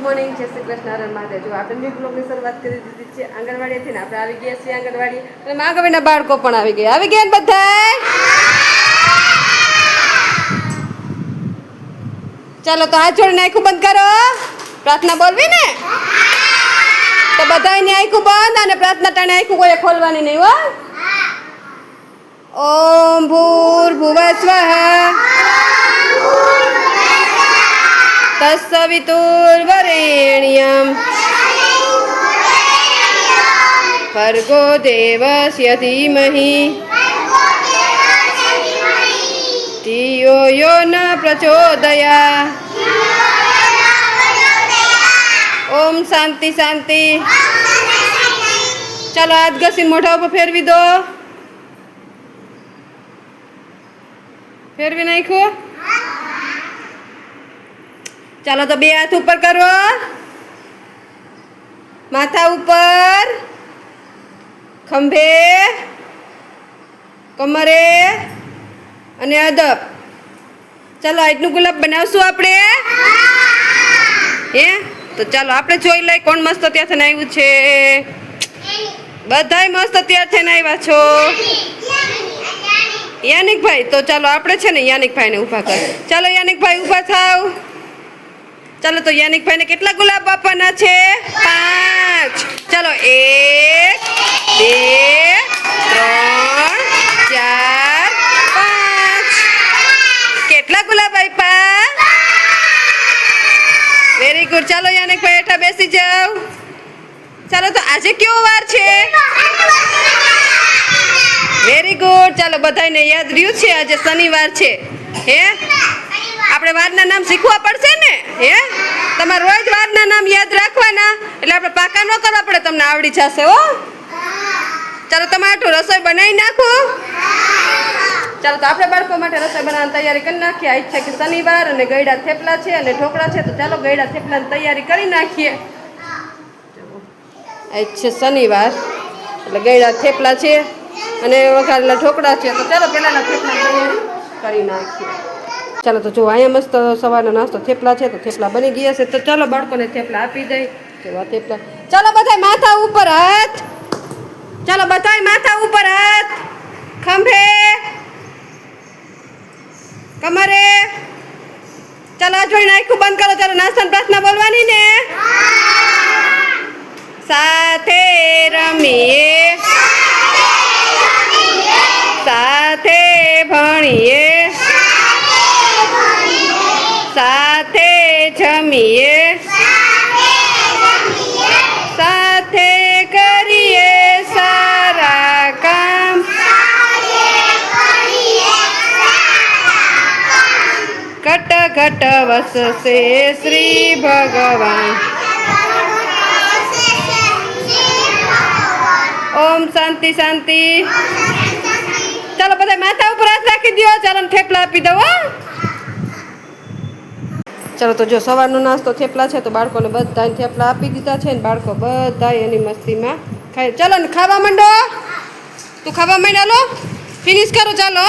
Morning, જય શ્રી કૃષ્ણ, હર મહાદેવ. જો આપણે ન્યૂ બ્લોગની શરૂઆત કરી દીધી છે આંગણવાડીથી ને આપણે આવી ગયા છીએ આંગણવાડી અને માગવીના બાળકો પણ આવી ગયા ને બધાય. ચાલો તો હાથ જોડીને આખું બંધ કરો. પ્રાર્થના બોલવી ને તો બધાયની આખું બંધ અને પ્રાર્થના ટાણે આખું કોઈ ખોલવાની નહીં હો. ઓમ ભૂર્ભુવસ્વઃ તત્સવિતુર્વરેણ્યં ભર્ગો દેવસ્ય ધીમહિ ધિયો યો ન પ્રચોદયાત. ઓમ શાંતિ શાંતિ. ચાલો હાથ ઘસીને મોઢા ઉપર ફેરવી દો. ફેરવી નાખો. ચાલો તો બે હાથ ઉપર કરો, માથા ઉપર, ખંભે, કમરે અને અદબ. ચાલો આજનું ગુલાબ બનાવશું આપણે હે. તો ચાલો આપણે જોઈ લઈ કોણ મસ્ત ત્યાં થઈને આવ્યું છે. બધાય મસ્ત ત્યાં થઈને આવ્યા છો. યાનિકભાઈ, તો ચાલો આપણે છે ને યાનિકભાઈને ઊભા કર. ચાલો યાનિકભાઈ ઊભા થાવ. ચાલો તો યાનિકભાઈને કેટલા ગુલાબ આપવાના છે? 5. ચાલો 1 2 3 4 5. કેટલા ગુલાબ આપ્યા? Very good. ચાલો યાનિકભાઈ હેઠા બેસી જાવ. ચાલો તો આજે કેવો વાર છે? Very good. ચાલો બધાને યાદ રહ્યું છે આજે શનિવાર છે હે. આપણે વારના નામ શીખવા પડશે ને હે. તમારે રોજ વારના નામ યાદ રાખવાના એટલે આપણે પાકા ન કરવા પડે, તમને આવડી જશે હો. ચાલો તમારું રસોઈ બનાવી નાખો. ચાલો તો આપણે બાળકો માટે રસોઈ બનાવવાની તૈયારી કરી નાખીએ. આજ છે કે શનિવાર અને ગયડા થેપલા છે અને ઢોકળા છે. તો ચાલો ગયડા થેપલાની તૈયારી કરી નાખીએ. આજ છે શનિવાર એટલે ગયડા થેપલા છે અને વઘારેલા ઢોકળા છે. તો ચાલો પહેલાંના થેપલાની તૈયારી કરી નાખીએ. ચાલો તો જો અહીંયા મસ્ત સવારનો નાસ્તો થેપલા છે. તો થેપલા બની ગયા છે. તો ચાલો બાળકોને થેપલા આપી દઈ. કેવા થેપલા. ચાલો બધાય માથા ઉપર હાથ. ચાલો બધાય માથા ઉપર હાથ, ખંભે, કમરે. ચાલો આ જોઈને આખું બંધ કરો. ચાલો નાસ્તાની પ્રાર્થના બોલવાની ને. સાથે રમીએ, સાથે ભણીએ, સાથે જમીએ, સાથે કરીએ સારા કામ, ઘટ ઘટ વસશે શ્રી ભગવાન. ઓમ શાંતિ શાંતિ. ચાલો બધા માથા ઉપર હાથ રાખી દો. ચાલો થેપલા આપી દો. ચાલો તો જો સવારનો નાસ્તો થેપલા છે. તો બાળકોને બધાને થેપલા આપી દીધા છે ને બાળકો બધા એની મસ્તીમાં ખાય. ચાલો ને ખાવા માંડો. તું ખાવા માંડ. હાલો ફિનિશ કરો. ચાલો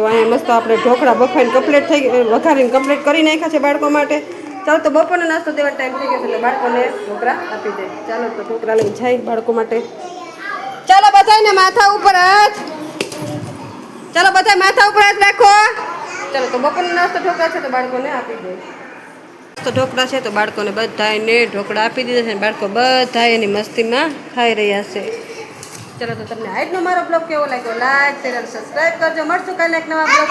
જો અહીંયા મસ્ત આપણે ઢોકળા બફાઈને કમ્પ્લીટ થઈ વઘારીને કમ્પ્લીટ કરી નાખ્યા છે બાળકો માટે. ચાલો તો બપોરનો નાસ્તો દેવાનો ટાઈમ થઈ ગયો છે એટલે બાળકોને ઢોકળા આપી દે. ચાલો તો ઢોકળા લઈને જાય બાળકો માટે. ચાલો બધાને માથા ઉપર હાથ. ચાલો બધા માથા ઉપર હાથ રાખો. ચાલો તો બપોરનો નાસ્તો ઢોકળા છે તો બાળકોને આપી દે. તો ઢોકળા છે તો બાળકોને બધાને ઢોકળા આપી દીધા છે. બાળકો બધા એની મસ્તીમાં ખાઈ રહ્યા છે. ચલો તો તમને આજનો મારો બ્લોગ કેવો લાગ્યો લાઈક શેર અને સબસ્ક્રાઈબ કરજો. મળશું કાલે એક નવા બ્લોગ.